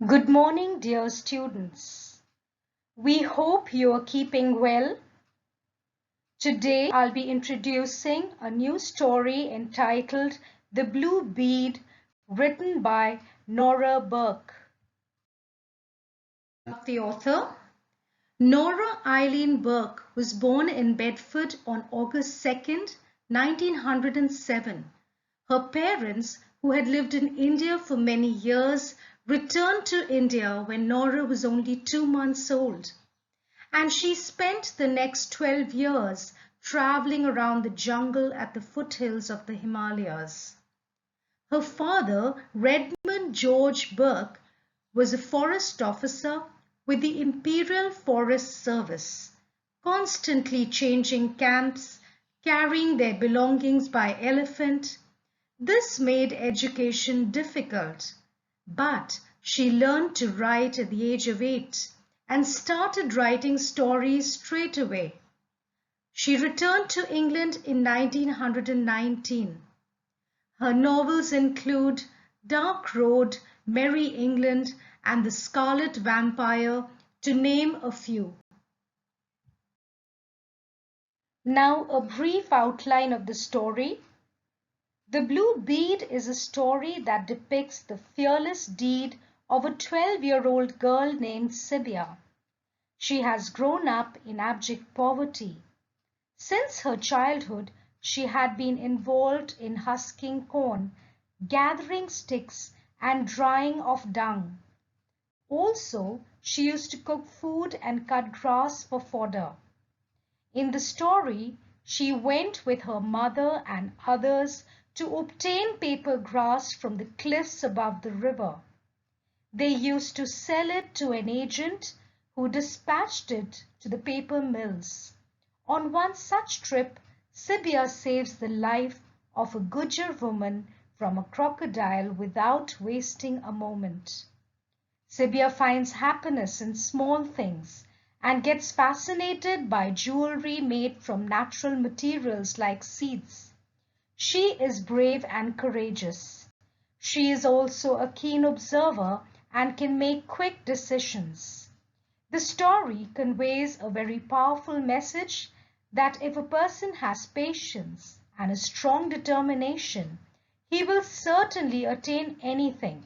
Good morning, dear students. We hope you are keeping well. Today, I'll be introducing a new story entitled The Blue Bead, written by Nora Burke. The author, Nora Eileen Burke, was born in Bedford on August 2nd, 1907. Her parents, who had lived in India for many years, returned to India when Nora was only 2 months old. And she spent the next 12 years traveling around the jungle at the foothills of the Himalayas. Her father, Redmond George Burke, was a forest officer with the Imperial Forest Service, constantly changing camps, carrying their belongings by elephant. This made education difficult, but she learned to write at the age of 8 and started writing stories straight away. She returned to England in 1919. Her novels include Dark Road, Merry England, and The Scarlet Vampire, to name a few. Now, a brief outline of the story. The Blue Bead is a story that depicts the fearless deed of a 12-year-old girl named Sibia. She has grown up in abject poverty. Since her childhood, she had been involved in husking corn, gathering sticks, and drying off dung. Also, she used to cook food and cut grass for fodder. In the story, she went with her mother and others to obtain paper grass from the cliffs above the river. They used to sell it to an agent who dispatched it to the paper mills. On one such trip, Sibia saves the life of a Gujar woman from a crocodile without wasting a moment. Sibia finds happiness in small things and gets fascinated by jewelry made from natural materials like seeds. She is brave and courageous. She is also a keen observer and can make quick decisions. The story conveys a very powerful message that if a person has patience and a strong determination, he will certainly attain anything.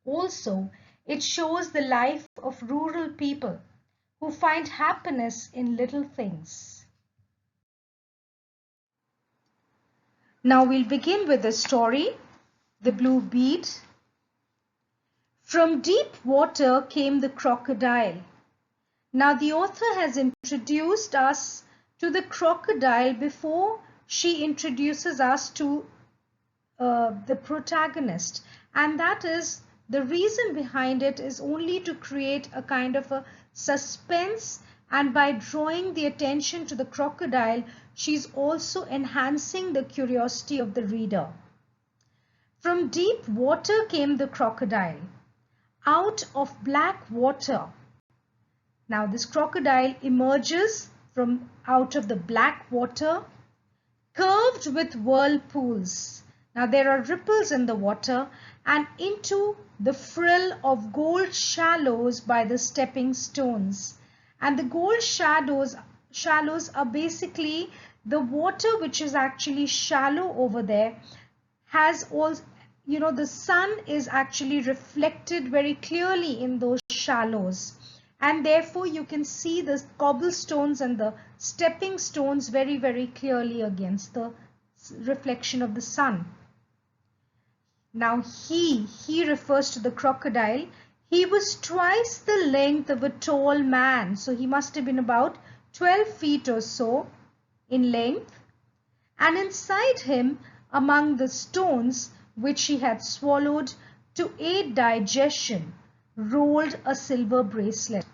Also, it shows the life of rural people who find happiness in little things. Now we'll begin with the story, The Blue Bead. From deep water came the crocodile. Now the author has introduced us to the crocodile before she introduces us to the protagonist, and that is the reason behind it is only to create a kind of a suspense, and by drawing the attention to the crocodile, she's also enhancing the curiosity of the reader. From deep water came the crocodile, out of black water. Now this crocodile emerges from out of the black water, curved with whirlpools. Now there are ripples in the water, and into the frill of gold shallows by the stepping stones. And the gold shallows are basically the water which is actually shallow over there, has all, the sun is actually reflected very clearly in those shallows. And therefore you can see the cobblestones and the stepping stones very, very clearly against the reflection of the sun. Now he refers to the crocodile. He was twice the length of a tall man. So he must have been about 12 feet or so in length. And inside him, among the stones which he had swallowed to aid digestion, rolled a silver bracelet.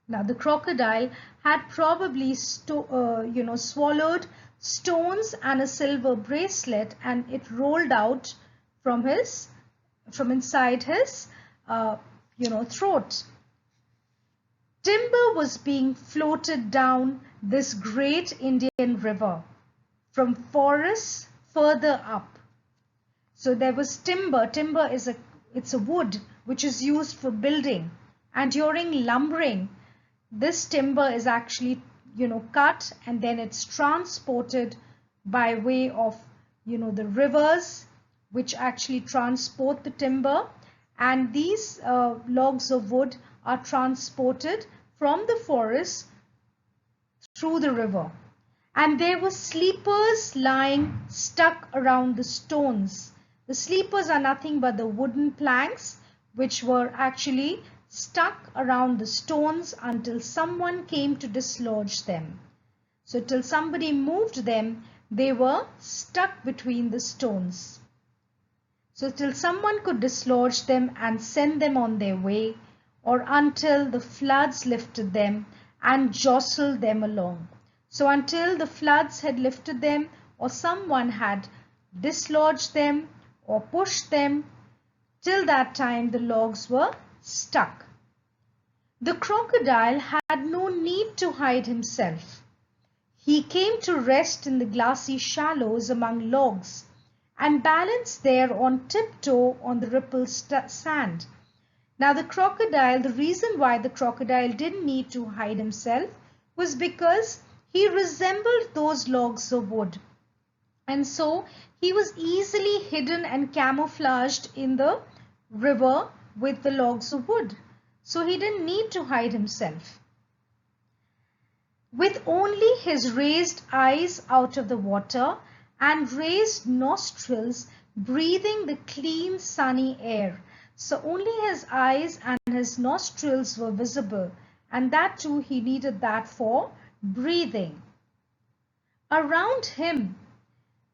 Now the crocodile had probably swallowed stones and a silver bracelet, and it rolled out from inside his throat. Timber was being floated down this great Indian river from forests further up. So there was timber. Timber is It's a wood which is used for building, and during lumbering, this timber is actually, cut, and then it's transported by way of, the rivers, which actually transport the timber, and these logs of wood are transported from the forest through the river. And there were sleepers lying stuck around the stones. The sleepers are nothing but the wooden planks which were actually stuck around the stones until someone came to dislodge them. So till somebody moved them, they were stuck between the stones. So till someone could dislodge them and send them on their way, or until the floods lifted them and jostled them along. So until the floods had lifted them, or someone had dislodged them or pushed them, till that time the logs were stuck. The crocodile had no need to hide himself. He came to rest in the glassy shallows among logs and balanced there on tiptoe on the rippled sand. Now the reason why the crocodile didn't need to hide himself was because he resembled those logs of wood. And so he was easily hidden and camouflaged in the river with the logs of wood. So he didn't need to hide himself. With only his raised eyes out of the water and raised nostrils breathing the clean sunny air. So only his eyes and his nostrils were visible, and that too he needed that for breathing. Around him,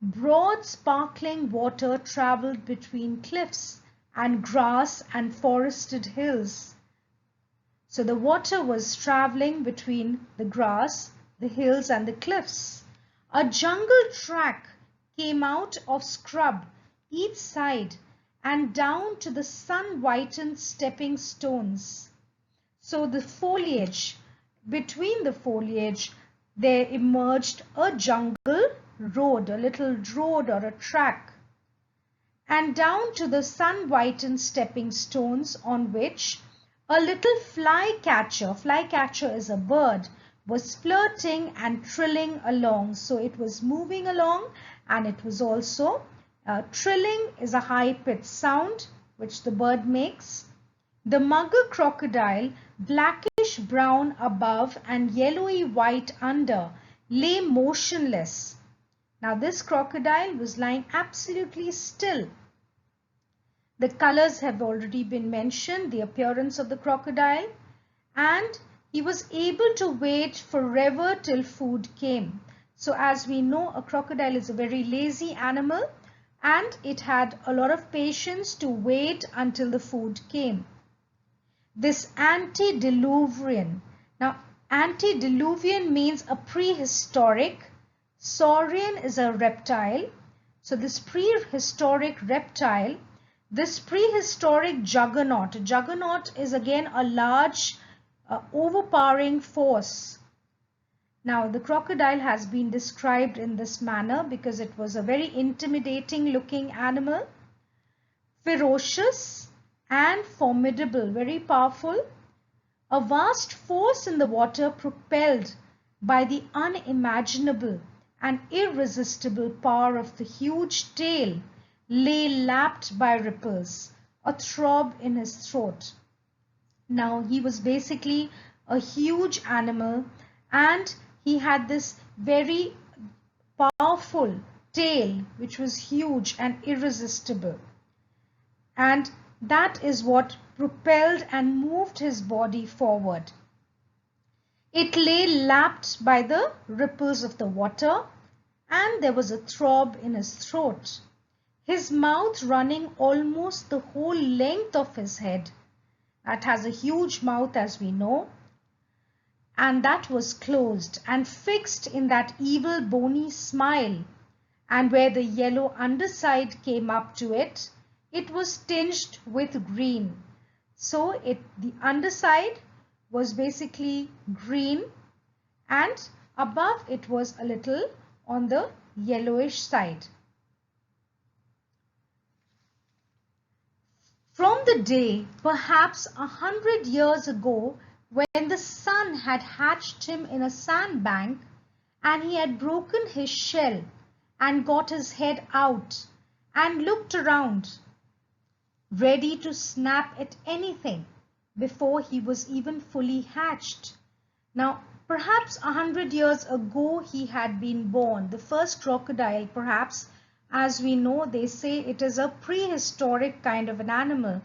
broad sparkling water travelled between cliffs and grass and forested hills. So the water was travelling between the grass, the hills and the cliffs. A jungle track came out of scrub each side and down to the sun-whitened stepping stones. So the foliage, between the foliage, there emerged a jungle road, a little road or a track, and down to the sun-whitened stepping stones on which a little flycatcher is a bird, was flirting and trilling along. So it was moving along, and it was also trilling is a high-pitched sound which the bird makes. The mugger crocodile, blackish brown above and yellowy white under, lay motionless. Now this crocodile was lying absolutely still. The colors have already been mentioned, the appearance of the crocodile, and he was able to wait forever till food came. So as we know, a crocodile is a very lazy animal, and it had a lot of patience to wait until the food came. This antediluvian. Now, antediluvian means a prehistoric. Saurian is a reptile. So this prehistoric reptile, this prehistoric juggernaut. A juggernaut is again a large, overpowering force. Now, the crocodile has been described in this manner because it was a very intimidating looking animal, ferocious and formidable, very powerful, a vast force in the water propelled by the unimaginable and irresistible power of the huge tail, lay lapped by ripples, a throb in his throat. Now, he was basically a huge animal, and he had this very powerful tail which was huge and irresistible, and that is what propelled and moved his body forward. It lay lapped by the ripples of the water, and there was a throb in his throat, his mouth running almost the whole length of his head. That has a huge mouth, as we know, and that was closed and fixed in that evil bony smile, and where the yellow underside came up to it, it was tinged with green. So the underside was basically green, and above it was a little on the yellowish side. From the day, perhaps 100 years ago, when the sun had hatched him in a sandbank, and he had broken his shell and got his head out and looked around, ready to snap at anything before he was even fully hatched. Now, perhaps 100 years ago he had been born. The first crocodile, perhaps, as we know, they say it is a prehistoric kind of an animal.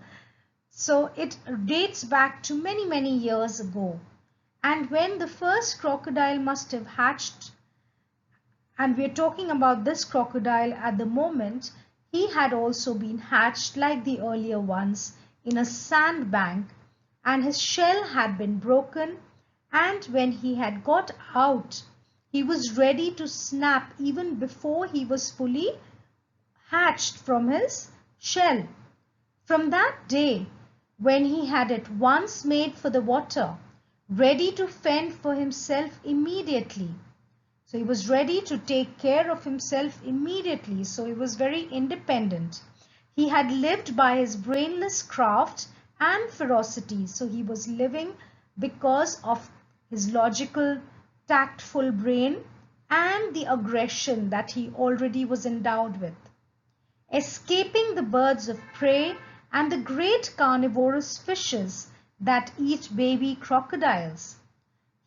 So it dates back to many, many years ago. And when the first crocodile must have hatched, and we're talking about this crocodile at the moment, he had also been hatched like the earlier ones in a sandbank, and his shell had been broken, and when he had got out, he was ready to snap even before he was fully hatched from his shell. From that day, when he had at once made for the water, ready to fend for himself immediately. So he was ready to take care of himself immediately. So he was very independent. He had lived by his brainless craft and ferocity. So he was living because of his logical, tactful brain and the aggression that he already was endowed with. Escaping the birds of prey and the great carnivorous fishes that eat baby crocodiles,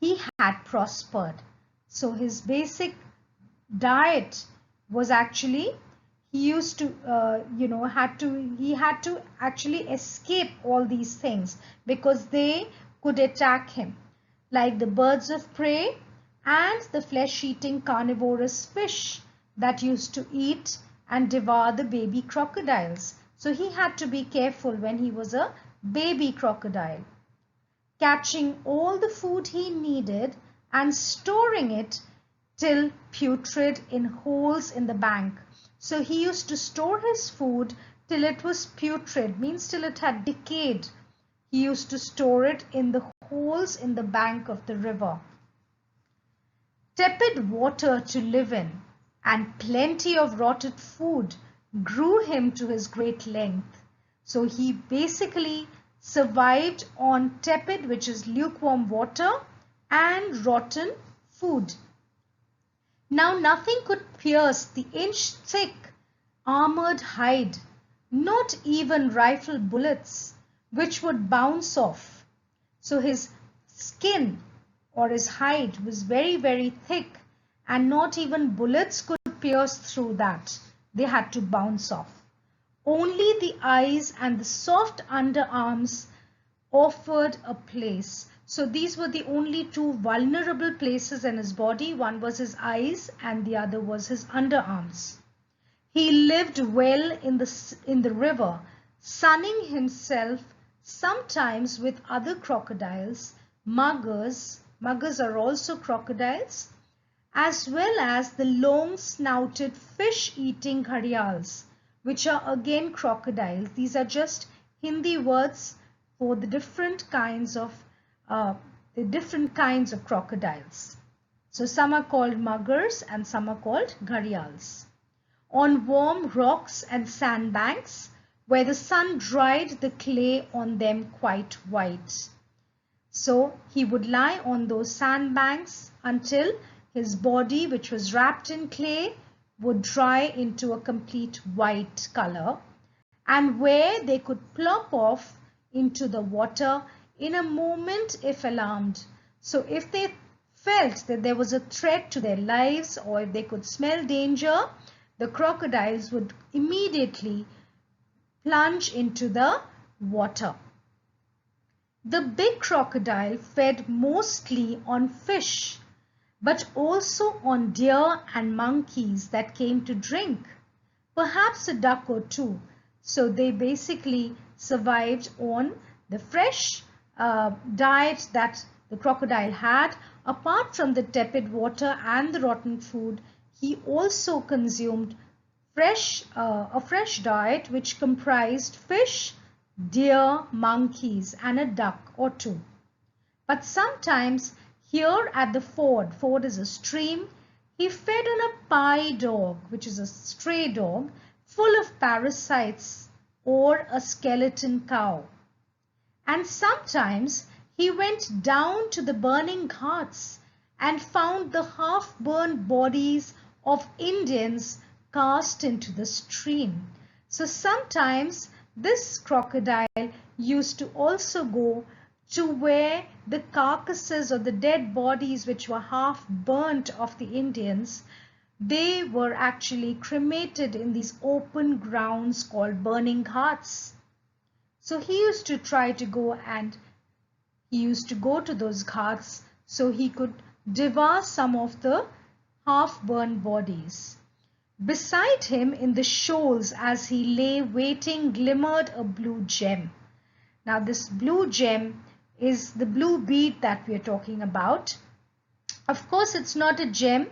he had prospered. So his basic diet was actually, he had to actually escape all these things because they could attack him, like the birds of prey and the flesh-eating carnivorous fish that used to eat and devour the baby crocodiles. So he had to be careful when he was a baby crocodile, catching all the food he needed and storing it till putrid in holes in the bank. So he used to store his food till it was putrid, means till it had decayed. He used to store it in the holes in the bank of the river. Tepid water to live in and plenty of rotted food grew him to his great length. So he basically survived on tepid, which is lukewarm water, and rotten food. Now nothing could pierce the inch-thick armored hide, not even rifle bullets, which would bounce off. So his skin or his hide was very, very thick, and not even bullets could pierce through that. They had to bounce off. Only the eyes and the soft underarms offered a place. So these were the only two vulnerable places in his body. One was his eyes and the other was his underarms. He lived well in the river, sunning himself sometimes with other crocodiles, muggers are also crocodiles, as well as the long-snouted fish-eating gharials, which are again crocodiles. These are just Hindi words for the different kinds of crocodiles. So some are called muggers and some are called gharials. On warm rocks and sandbanks, where the sun dried the clay on them quite white. So he would lie on those sandbanks until his body, which was wrapped in clay, would dry into a complete white color, and where they could plop off into the water in a moment if alarmed. So if they felt that there was a threat to their lives, or if they could smell danger, the crocodiles would immediately plunge into the water. The big crocodile fed mostly on fish, but also on deer and monkeys that came to drink, perhaps a duck or two. So they basically survived on the fresh diet that the crocodile had. Apart from the tepid water and the rotten food, he also consumed a fresh diet which comprised fish, deer, monkeys, and a duck or two. But sometimes here at the ford is a stream, he fed on a pie dog, which is a stray dog, full of parasites or a skeleton cow. And sometimes he went down to the burning ghats and found the half-burned bodies of Indians cast into the stream. So sometimes this crocodile used to also go to where the carcasses or the dead bodies which were half burnt of the Indians, they were actually cremated in these open grounds called burning ghats. So he used to try to go, and he used to go to those ghats so he could devour some of the half-burned bodies. Beside him in the shoals as he lay waiting glimmered a blue gem. Now this blue gem is the blue bead that we are talking about. Of course, it's not a gem.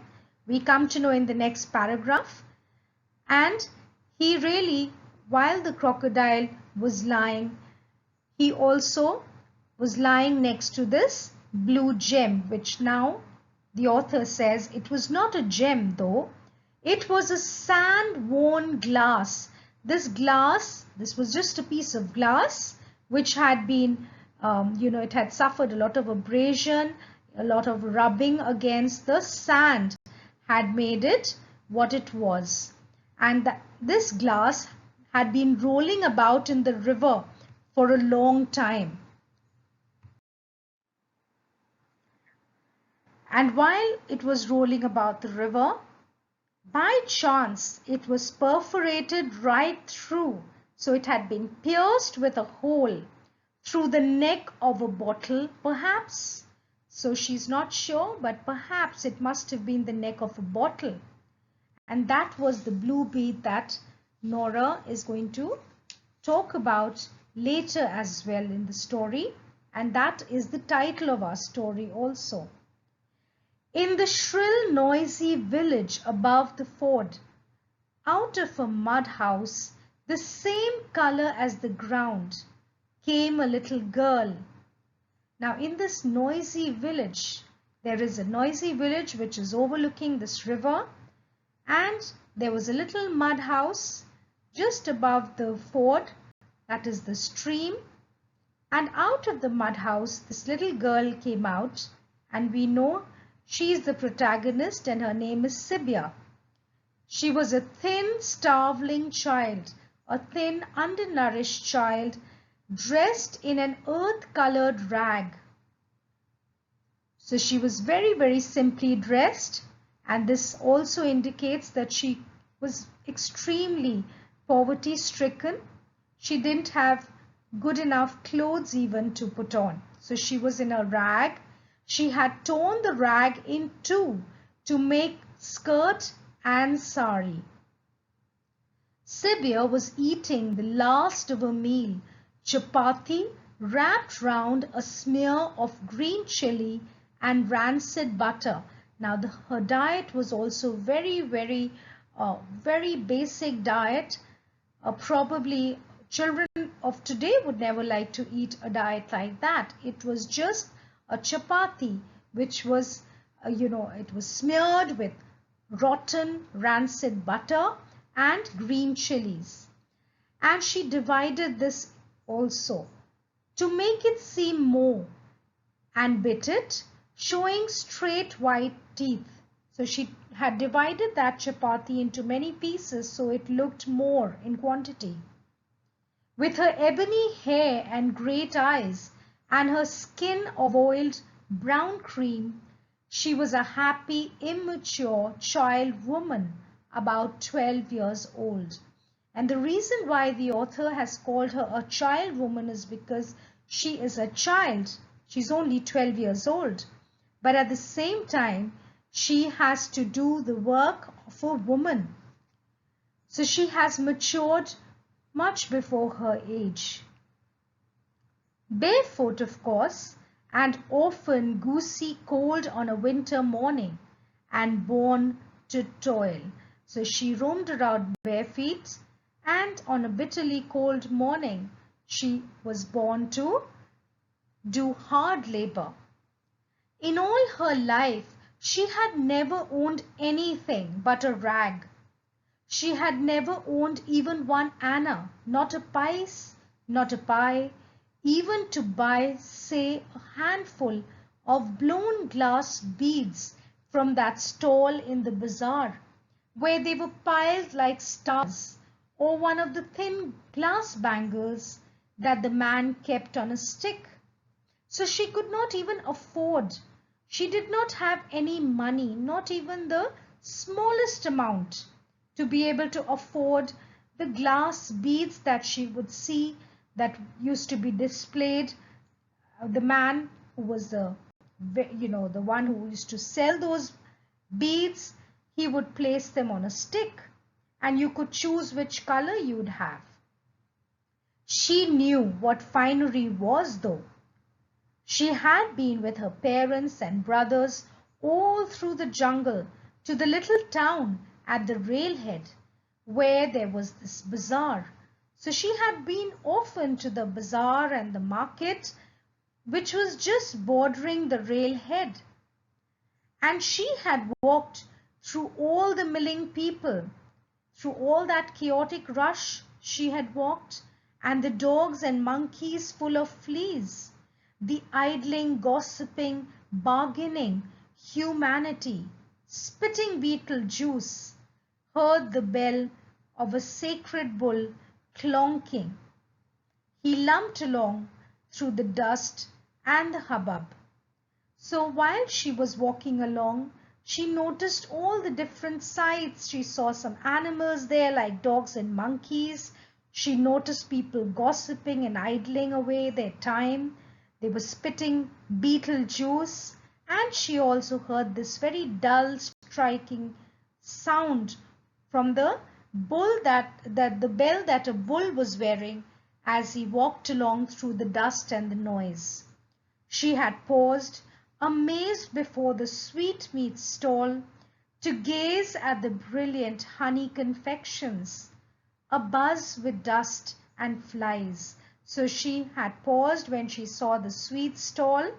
We come to know in the next paragraph. And he really, while the crocodile was lying, he also was lying next to this blue gem, which now the author says it was not a gem though. It was a sand-worn glass. This was just a piece of glass which had been, it had suffered a lot of abrasion, a lot of rubbing against the sand had made it what it was. And this glass had been rolling about in the river for a long time. And while it was rolling about the river, by chance it was perforated right through. So it had been pierced with a hole through the neck of a bottle, perhaps. So she's not sure, but perhaps it must have been the neck of a bottle. And that was the blue bead that Nora is going to talk about later as well in the story. And that is the title of our story also. In the shrill, noisy village above the ford, out of a mud house, the same color as the ground, came a little girl. Now in this noisy village, there is a noisy village which is overlooking this river, and there was a little mud house just above the ford, that is the stream, and out of the mud house this little girl came out, and we know she is the protagonist and her name is Sibya. She was a thin, starveling child, a thin, undernourished child, dressed in an earth-colored rag. So she was very, very simply dressed, and this also indicates that she was extremely poverty-stricken. She didn't have good enough clothes even to put on. So she was in a rag. She had torn the rag in two to make skirt and sari. Sibya was eating the last of a meal, chapati wrapped round a smear of green chili and rancid butter. Now her diet was also very, very basic diet. Probably children of today would never like to eat a diet like that. It was just a chapati which was, it was smeared with rotten rancid butter and green chilies. And she divided this also to make it seem more, and bit it, showing straight white teeth. So she had divided that chapati into many pieces so it looked more in quantity. With her ebony hair and great eyes, and her skin of oiled brown cream, she was a happy, immature child woman about 12 years old. And the reason why the author has called her a child woman is because she is a child. She's only 12 years old. But at the same time, she has to do the work of a woman. So she has matured much before her age. Barefoot, of course, and often goosey cold on a winter morning, and born to toil. So she roamed around bare feet, and on a bitterly cold morning, she was born to do hard labor. In all her life, she had never owned anything but a rag. She had never owned even one anna, not a pice, not a pie, even to buy, say, a handful of blown glass beads from that stall in the bazaar, where they were piled like stars, or one of the thin glass bangles that the man kept on a stick. So she could not even afford. She did not have any money, not even the smallest amount, to be able to afford the glass beads that she would see that used to be displayed. The man who was the one who used to sell those beads, he would place them on a stick and you could choose which color you'd have. She knew what finery was though. She had been with her parents and brothers all through the jungle to the little town at the railhead where there was this bazaar. So she had been often to the bazaar and the market, which was just bordering the railhead. And she had walked through all the milling people, through all that chaotic rush she had walked, and the dogs and monkeys full of fleas, the idling, gossiping, bargaining humanity, spitting beetle juice, heard the bell of a sacred bull clonking. He lumped along through the dust and the hubbub. So while she was walking along, she noticed all the different sights. She saw some animals there like dogs and monkeys. She noticed people gossiping and idling away their time. They were spitting beetle juice, and she also heard this very dull, striking sound from the bull the bell that a bull was wearing as he walked along through the dust and the noise. She had paused, amazed before the sweetmeat stall, to gaze at the brilliant honey confections, abuzz with dust and flies. So she had paused when she saw the sweet stall,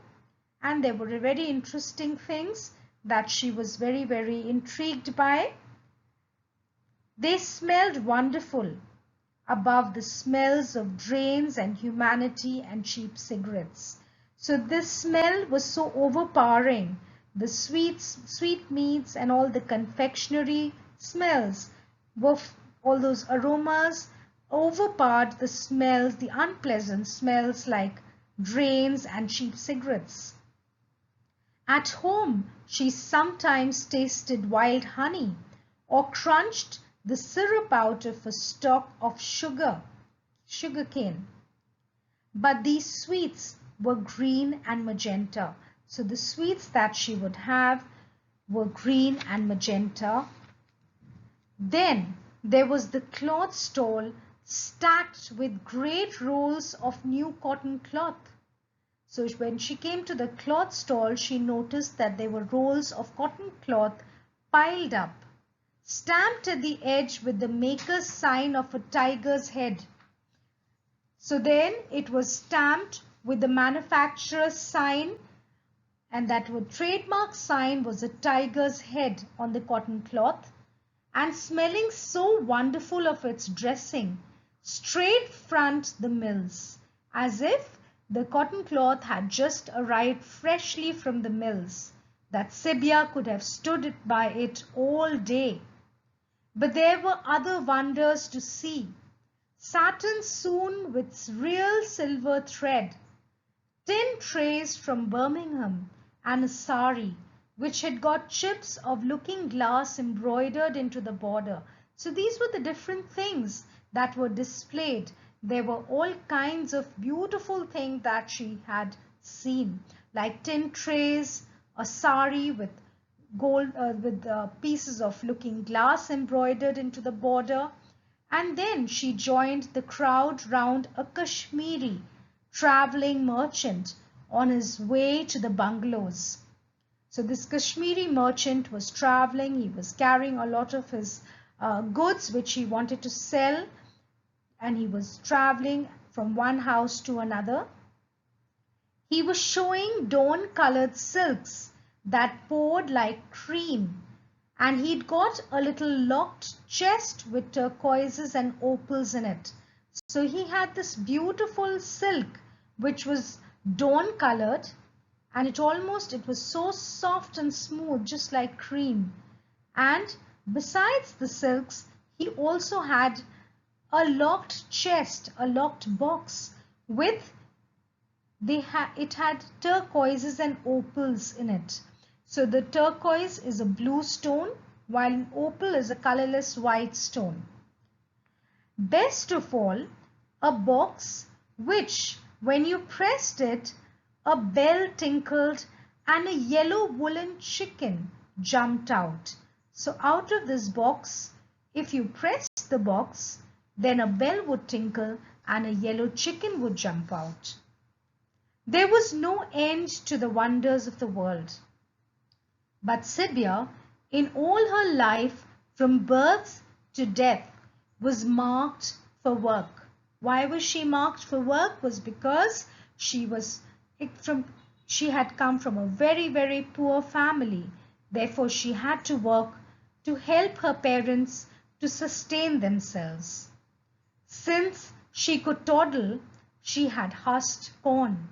and there were very interesting things that she was very, very intrigued by. They smelled wonderful above the smells of drains and humanity and cheap cigarettes. So this smell was so overpowering. The sweetmeats and all the confectionery smells were all those aromas overpowered the smells, the unpleasant smells like drains and cheap cigarettes. At home, she sometimes tasted wild honey or crunched the syrup out of a stalk of sugarcane. But these sweets were green and magenta. So the sweets that she would have were green and magenta. Then there was the cloth stall stacked with great rolls of new cotton cloth. So when she came to the cloth stall, she noticed that there were rolls of cotton cloth piled up, stamped at the edge with the maker's sign of a tiger's head. So then it was stamped with the manufacturer's sign, and that trademark sign was a tiger's head on the cotton cloth, and smelling so wonderful of its dressing, straight front the mills, as if the cotton cloth had just arrived freshly from the mills, that Sibya could have stood by it all day. But there were other wonders to see. Satin sewn with real silver thread, tin trays from Birmingham, and a sari which had got chips of looking glass embroidered into the border. So these were the different things that were displayed. There were all kinds of beautiful things that she had seen, like tin trays, a sari with gold pieces of looking glass embroidered into the border. And then she joined the crowd round a Kashmiri traveling merchant on his way to the bungalows. So this Kashmiri merchant was traveling. He was carrying a lot of his goods which he wanted to sell, and he was traveling from one house to another. He was showing dawn-colored silks that poured like cream and he'd got a little locked chest with turquoises and opals in it. So he had this beautiful silk which was dawn colored, and it was so soft and smooth, just like cream. And besides the silks, he also had a locked chest, a locked box with it had turquoises and opals in it. So the turquoise is a blue stone, while an opal is a colorless white stone. Best of all, a box which, when you pressed it, a bell tinkled and a yellow woolen chicken jumped out. So out of this box, if you pressed the box, then a bell would tinkle and a yellow chicken would jump out. There was no end to the wonders of the world. But Sibya, in all her life, from birth to death, was marked for work. Why was she marked for work? Was because she had come from a very, very poor family. Therefore, she had to work to help her parents to sustain themselves. Since she could toddle, she had husked corn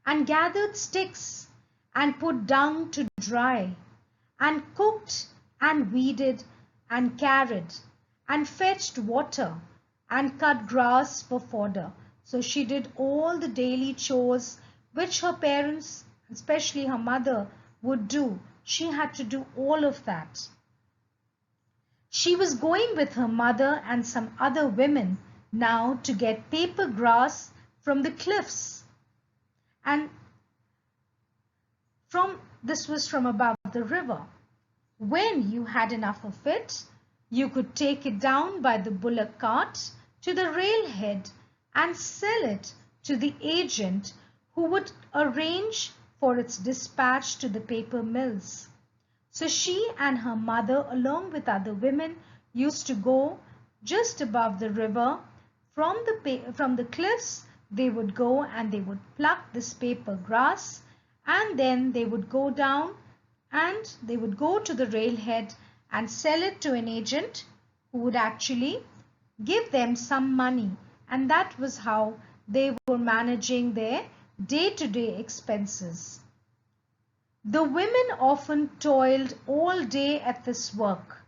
and gathered sticks and put dung to dry and cooked and weeded and carried and fetched water and cut grass for fodder. So she did all the daily chores which her parents, especially her mother, would do. She had to do all of that. She was going with her mother and some other women now to get paper grass from the cliffs. And this was from above the river. When you had enough of it, you could take it down by the bullock cart to the railhead and sell it to the agent who would arrange for its dispatch to the paper mills. So she and her mother, along with other women, used to go just above the river. From the cliffs, they would go and they would pluck this paper grass, and then they would go down and they would go to the railhead and sell it to an agent who would actually give them some money. And that was how they were managing their day-to-day expenses. The women often toiled all day at this work,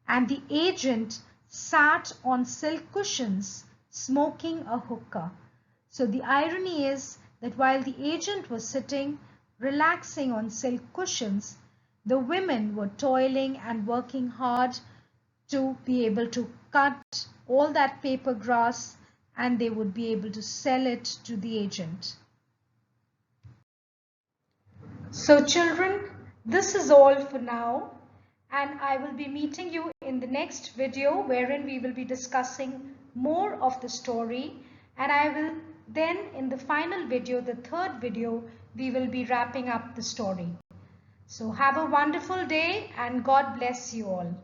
and the agent sat on silk cushions smoking a hookah. So the irony is that while the agent was sitting relaxing on silk cushions, the women were toiling and working hard to be able to cut all that paper grass, and they would be able to sell it to the agent. So children, this is all for now, and I will be meeting you in the next video wherein we will be discussing more of the story, and I will then in the final video, the third video, we will be wrapping up the story. So have a wonderful day and God bless you all.